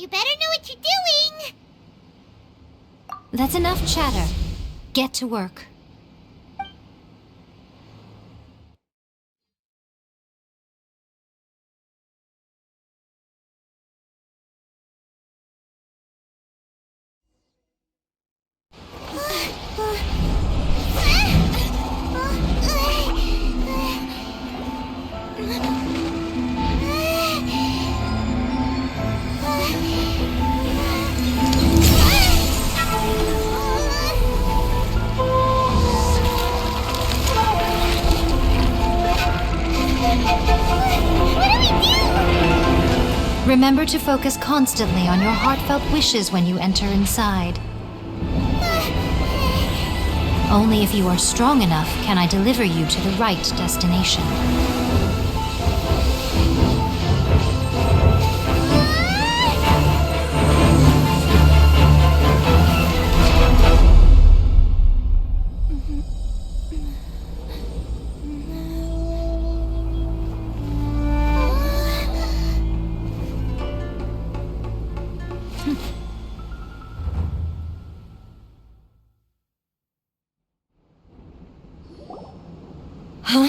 You better know what you're doing! That's enough chatter. Get to work. Remember to focus constantly on your heartfelt wishes when you enter inside. Only if you are strong enough can I deliver you to the right destination. Huh?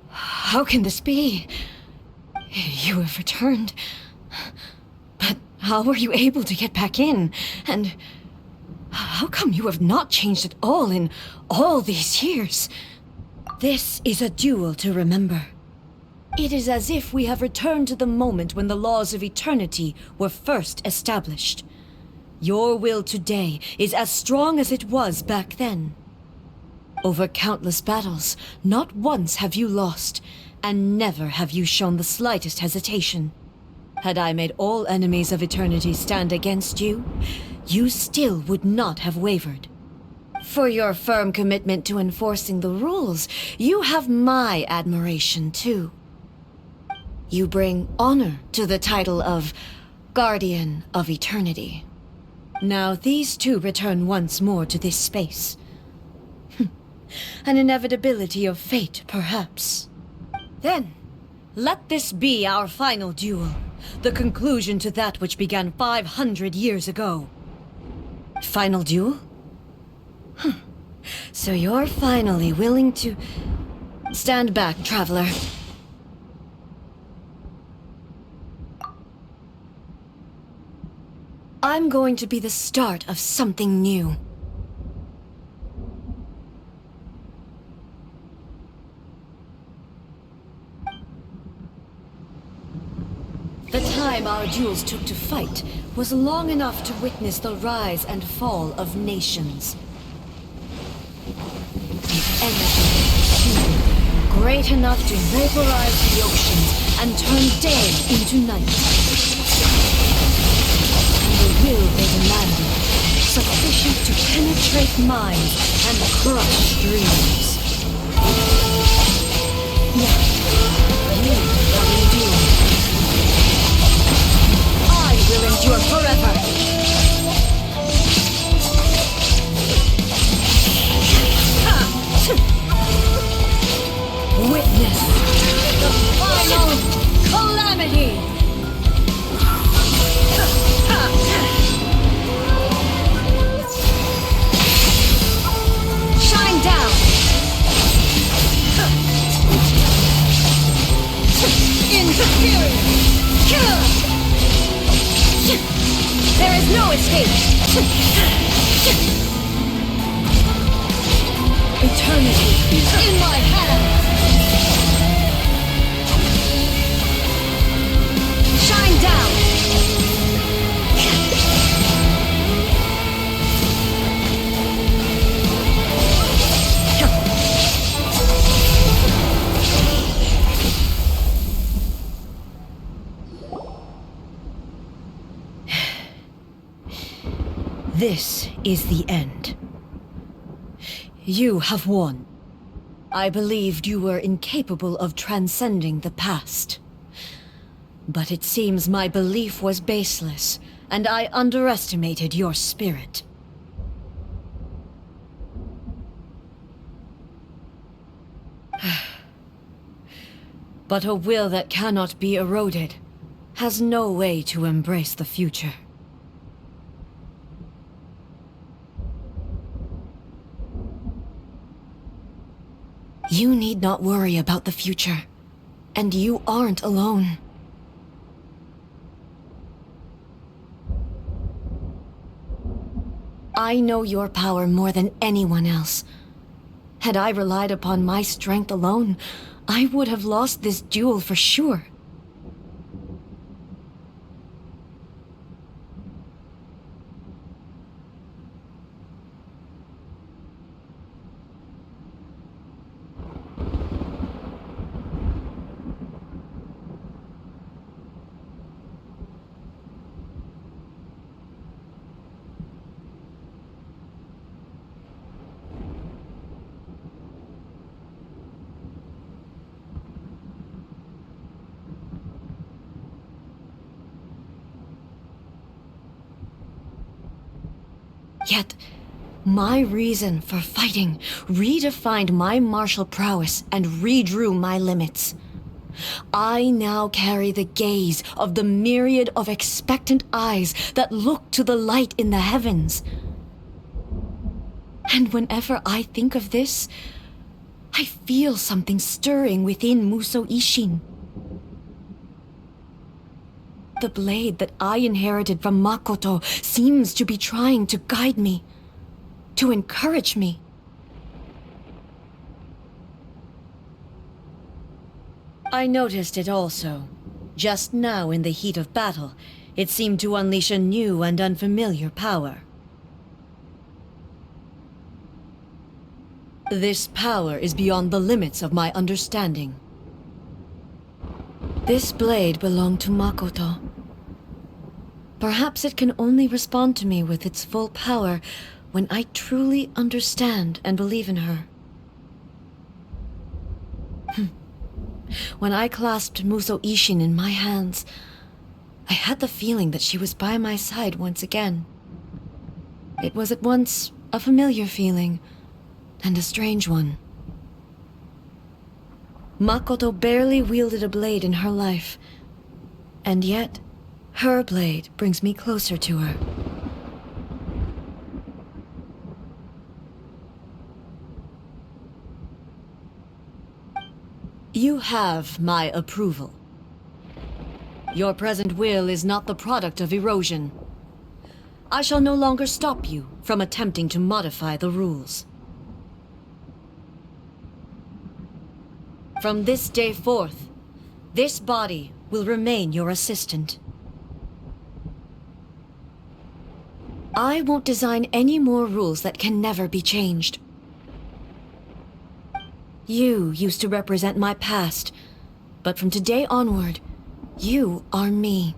How can this be? You have returned. But how were you able to get back in? And how come you have not changed at all in all these years? This is a duel to remember. It is as if we have returned to the moment when the laws of eternity were first established. Your will today is as strong as it was back then. Over countless battles, not once have you lost, and never have you shown the slightest hesitation. Had I made all enemies of eternity stand against you, you still would not have wavered. For your firm commitment to enforcing the rules, you have my admiration too. You bring honor to the title of Guardian of Eternity. Now these two return once more to this space. An inevitability of fate, perhaps. Then, let this be our final duel, the conclusion to that which began 500 years ago. Final duel? So you're finally willing to... Stand back, traveler. I'm going to be the start of something new. The time our duels took to fight was long enough to witness the rise and fall of nations. The energy of human, great enough to vaporize the oceans and turn day into night. And the will they demanded, sufficient to penetrate minds and crush dreams. Yet, you have endured. I will endure forever. Witness the final calamity! Shine down! Interference! There is no escape! Eternity is in my hands! Shine down! This is the end. You have won. I believed you were incapable of transcending the past. But it seems my belief was baseless, and I underestimated your spirit. But a will that cannot be eroded has no way to embrace the future. You need not worry about the future, and you aren't alone. I know your power more than anyone else. Had I relied upon my strength alone, I would have lost this duel for sure. Yet, my reason for fighting redefined my martial prowess and redrew my limits. I now carry the gaze of the myriad of expectant eyes that look to the light in the heavens. And whenever I think of this, I feel something stirring within Muso Ishin. The blade that I inherited from Makoto seems to be trying to guide me, to encourage me. I noticed it also. Just now in the heat of battle, it seemed to unleash a new and unfamiliar power. This power is beyond the limits of my understanding. This blade belonged to Makoto. Perhaps it can only respond to me with its full power when I truly understand and believe in her. When I clasped Muso Ishin in my hands, I had the feeling that she was by my side once again. It was at once a familiar feeling and a strange one. Makoto barely wielded a blade in her life, and yet her blade brings me closer to her. You have my approval. Your present will is not the product of erosion. I shall no longer stop you from attempting to modify the rules. From this day forth, this body will remain your assistant. I won't design any more rules that can never be changed. You used to represent my past, but from today onward, you are me.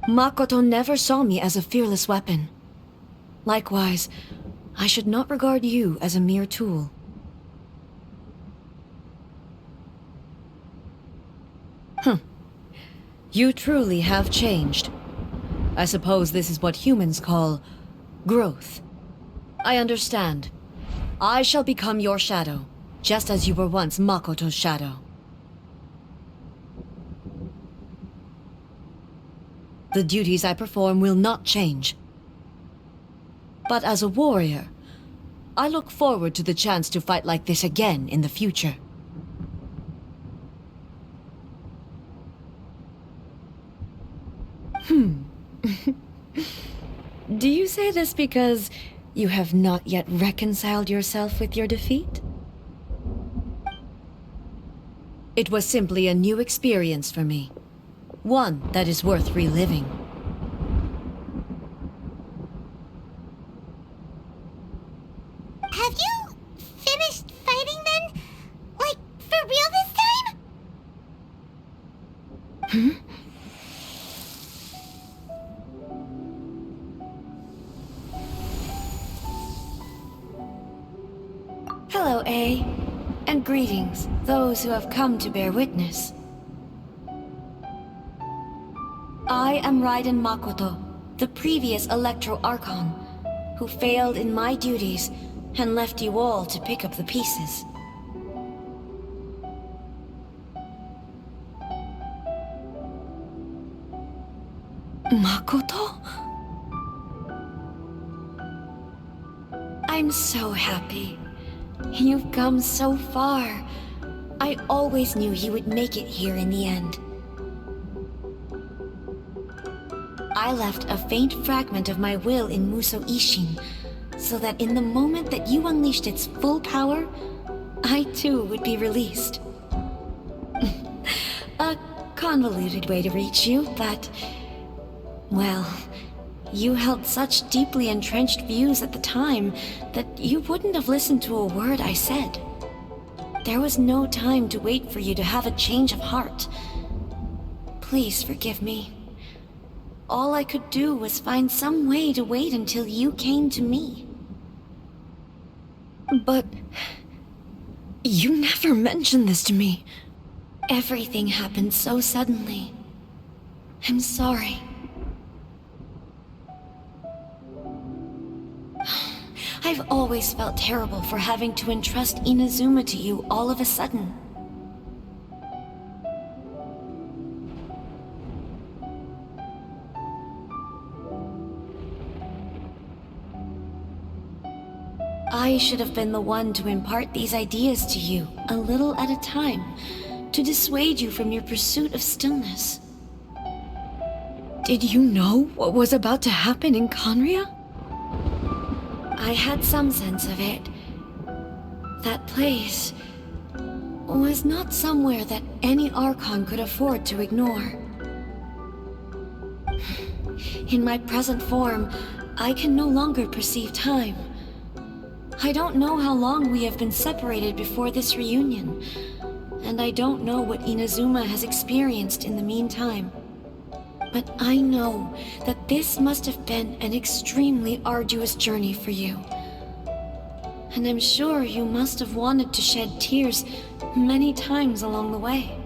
Makoto never saw me as a fearless weapon. Likewise, I should not regard you as a mere tool. You truly have changed. I suppose this is what humans call growth. I understand. I shall become your shadow, just as you were once Makoto's shadow. The duties I perform will not change. But as a warrior, I look forward to the chance to fight like this again in the future. Do you say this because you have not yet reconciled yourself with your defeat? It was simply a new experience for me. One that is worth reliving. Have you finished fighting then? Like, for real this time? Hello, A. And greetings, those who have come to bear witness. I am Raiden Makoto, the previous Electro Archon, who failed in my duties and left you all to pick up the pieces. Makoto? I'm so happy. You've come so far. I always knew you would make it here in the end. I left a faint fragment of my will in Muso Ishin, so that in the moment that you unleashed its full power, I too would be released. A convoluted way to reach you, but... well, you held such deeply entrenched views at the time that you wouldn't have listened to a word I said. There was no time to wait for you to have a change of heart. Please forgive me. All I could do was find some way to wait until you came to me. But... you never mentioned this to me. Everything happened so suddenly. I'm sorry. I've always felt terrible for having to entrust Inazuma to you all of a sudden. I should have been the one to impart these ideas to you, a little at a time, to dissuade you from your pursuit of stillness. Did you know what was about to happen in Conria? I had some sense of it. That place was not somewhere that any Archon could afford to ignore. In my present form, I can no longer perceive time. I don't know how long we have been separated before this reunion, and I don't know what Inazuma has experienced in the meantime. But I know that this must have been an extremely arduous journey for you. And I'm sure you must have wanted to shed tears many times along the way.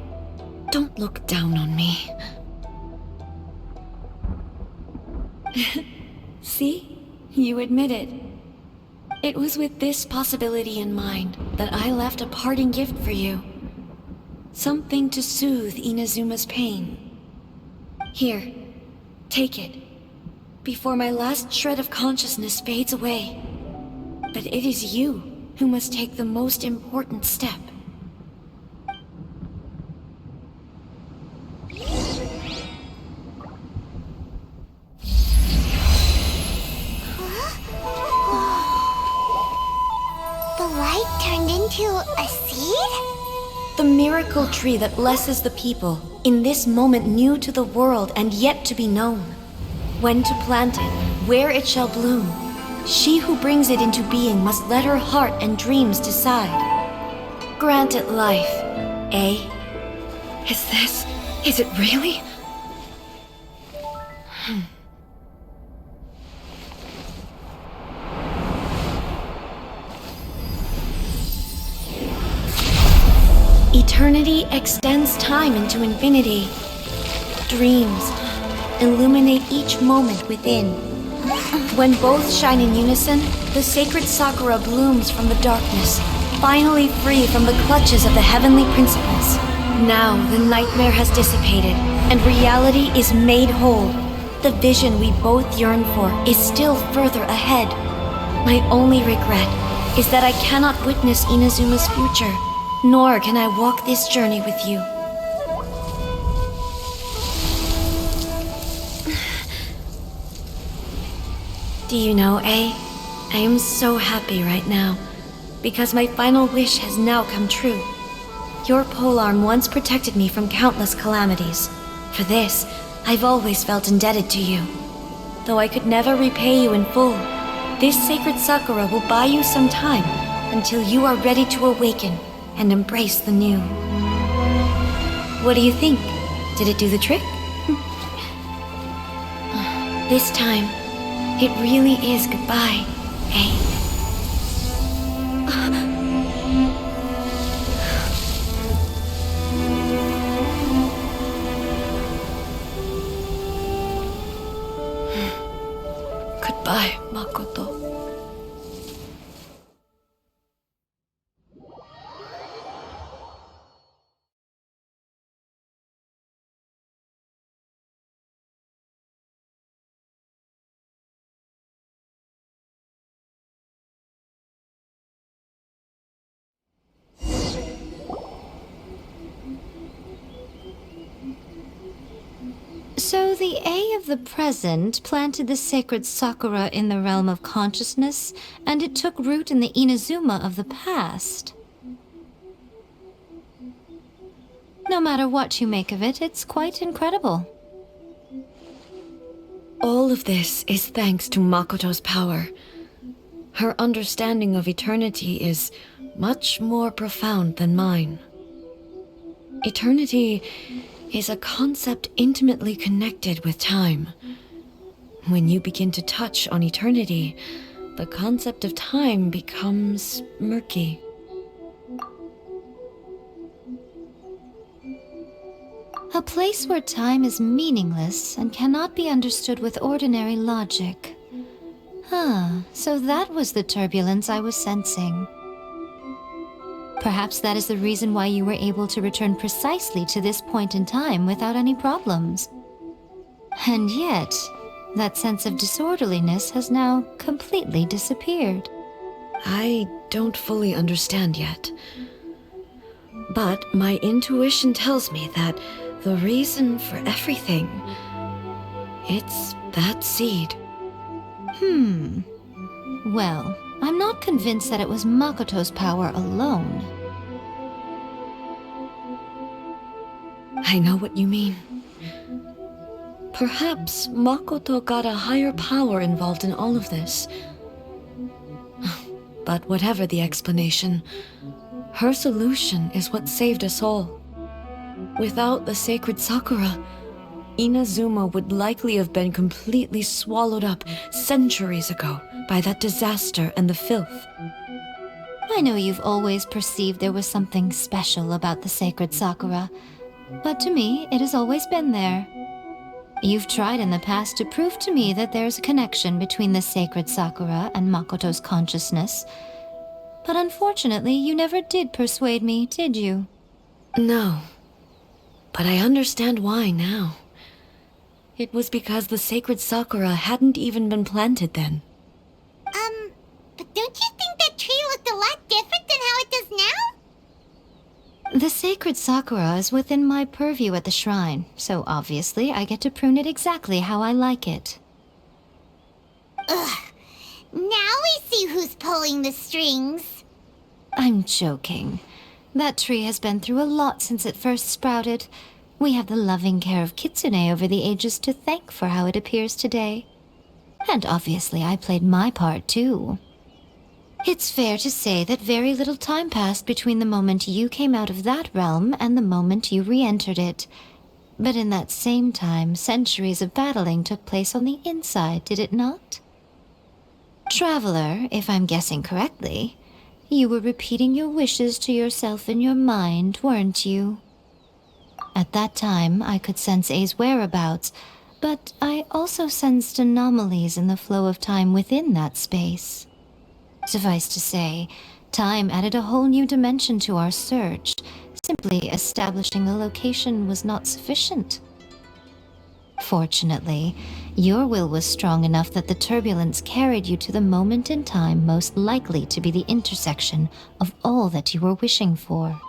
Don't look down on me. See? You admit it. It was with this possibility in mind that I left a parting gift for you. Something to soothe Inazuma's pain. Here, take it, before my last shred of consciousness fades away. But it is you who must take the most important step. The light turned into a seed? The miracle tree that blesses the people, in this moment new to the world and yet to be known. When to plant it, where it shall bloom, she who brings it into being must let her heart and dreams decide. Grant it life, eh? Is it really? Eternity extends time into infinity. Dreams illuminate each moment within. When both shine in unison, the sacred Sakura blooms from the darkness, finally free from the clutches of the heavenly principles. Now the nightmare has dissipated, and reality is made whole. The vision we both yearn for is still further ahead. My only regret is that I cannot witness Inazuma's future, nor can I walk this journey with you. Do you know, I am so happy right now, because my final wish has now come true. Your polearm once protected me from countless calamities. For this, I've always felt indebted to you. Though I could never repay you in full, this sacred Sakura will buy you some time until you are ready to awaken and embrace the new. What do you think? Did it do the trick? This time, it really is goodbye, eh? Goodbye, Makoto. So the A of the present planted the sacred Sakura in the realm of consciousness, and it took root in the Inazuma of the past. No matter what you make of it, it's quite incredible. All of this is thanks to Makoto's power. Her understanding of eternity is much more profound than mine. Eternity is a concept intimately connected with time. When you begin to touch on eternity, the concept of time becomes murky. A place where time is meaningless and cannot be understood with ordinary logic. So that was the turbulence I was sensing. Perhaps that is the reason why you were able to return precisely to this point in time without any problems. And yet, that sense of disorderliness has now completely disappeared. I don't fully understand yet. But my intuition tells me that the reason for everything, it's that seed. Well, I'm not convinced that it was Makoto's power alone. I know what you mean. Perhaps Makoto got a higher power involved in all of this. But whatever the explanation, her solution is what saved us all. Without the sacred Sakura, Inazuma would likely have been completely swallowed up centuries ago by that disaster and the filth. I know you've always perceived there was something special about the sacred Sakura, but to me, it has always been there. You've tried in the past to prove to me that there's a connection between the sacred Sakura and Makoto's consciousness, but unfortunately, you never did persuade me, did you? No, but I understand why now. It was because the sacred Sakura hadn't even been planted then. But don't you think that tree looked a lot different than how it does now? The sacred Sakura is within my purview at the shrine, so obviously I get to prune it exactly how I like it. Ugh. Now we see who's pulling the strings. I'm joking. That tree has been through a lot since it first sprouted. We have the loving care of Kitsune over the ages to thank for how it appears today. And obviously I played my part too. It's fair to say that very little time passed between the moment you came out of that realm and the moment you re-entered it. But in that same time, centuries of battling took place on the inside, did it not? Traveler, if I'm guessing correctly, you were repeating your wishes to yourself in your mind, weren't you? At that time, I could sense A's whereabouts, but I also sensed anomalies in the flow of time within that space. Suffice to say, time added a whole new dimension to our search. Simply establishing a location was not sufficient. Fortunately, your will was strong enough that the turbulence carried you to the moment in time most likely to be the intersection of all that you were wishing for.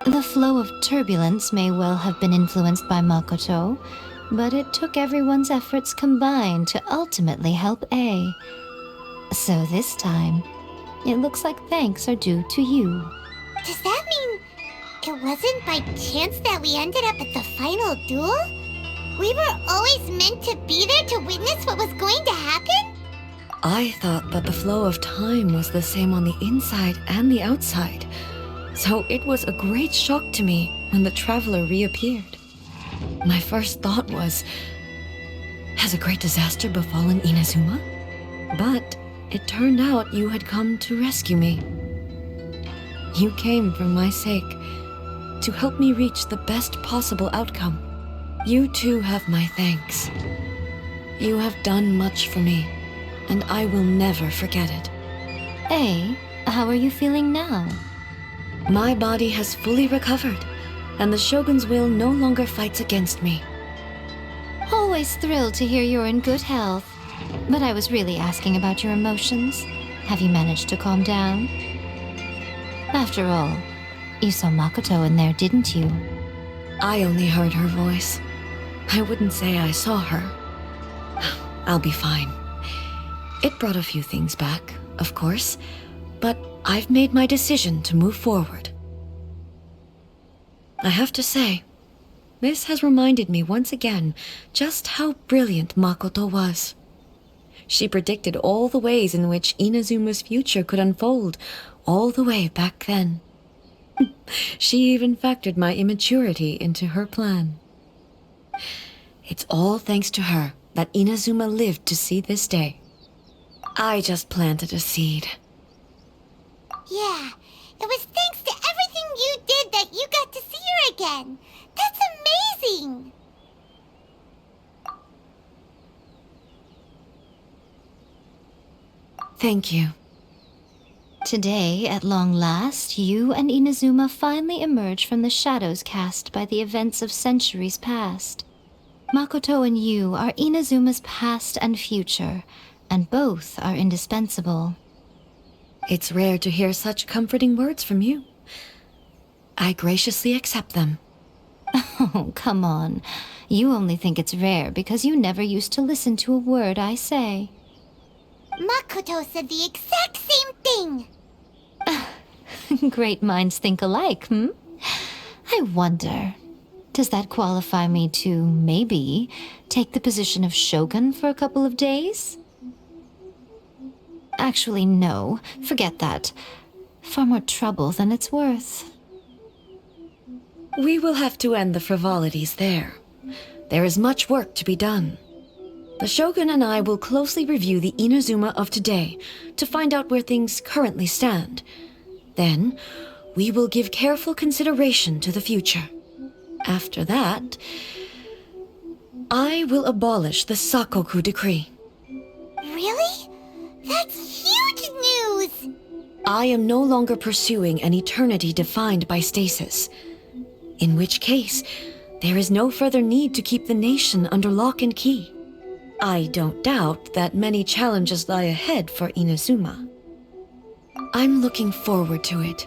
The flow of turbulence may well have been influenced by Makoto, but it took everyone's efforts combined to ultimately help A. So this time, it looks like thanks are due to you. Does that mean it wasn't by chance that we ended up at the final duel? We were always meant to be there to witness what was going to happen? I thought that the flow of time was the same on the inside and the outside, so it was a great shock to me when the traveler reappeared. My first thought was, has a great disaster befallen Inazuma? But it turned out you had come to rescue me. You came for my sake, to help me reach the best possible outcome. You too have my thanks. You have done much for me, and I will never forget it. A, how are you feeling now? My body has fully recovered, and the Shogun's will no longer fights against me. Always thrilled to hear you're in good health. But I was really asking about your emotions. Have you managed to calm down? After all, you saw Makoto in there, didn't you? I only heard her voice. I wouldn't say I saw her. I'll be fine. It brought a few things back, of course, but I've made my decision to move forward. I have to say, this has reminded me once again just how brilliant Makoto was. She predicted all the ways in which Inazuma's future could unfold all the way back then. She even factored my immaturity into her plan. It's all thanks to her that Inazuma lived to see this day. I just planted a seed. Yeah, it was thanks to everything you did that you got to see her again. That's amazing! Thank you. Today, at long last, you and Inazuma finally emerge from the shadows cast by the events of centuries past. Makoto and you are Inazuma's past and future, and both are indispensable. It's rare to hear such comforting words from you. I graciously accept them. Oh, come on. You only think it's rare because you never used to listen to a word I say. Makoto said the exact same thing! Great minds think alike, hmm? I wonder, does that qualify me to, maybe, take the position of shogun for a couple of days? Actually, no. Forget that. Far more trouble than it's worth. We will have to end the frivolities there. There is much work to be done. The Shogun and I will closely review the Inazuma of today to find out where things currently stand. Then, we will give careful consideration to the future. After that, I will abolish the Sakoku decree. Really? That's huge news! I am no longer pursuing an eternity defined by stasis. In which case, there is no further need to keep the nation under lock and key. I don't doubt that many challenges lie ahead for Inazuma. I'm looking forward to it.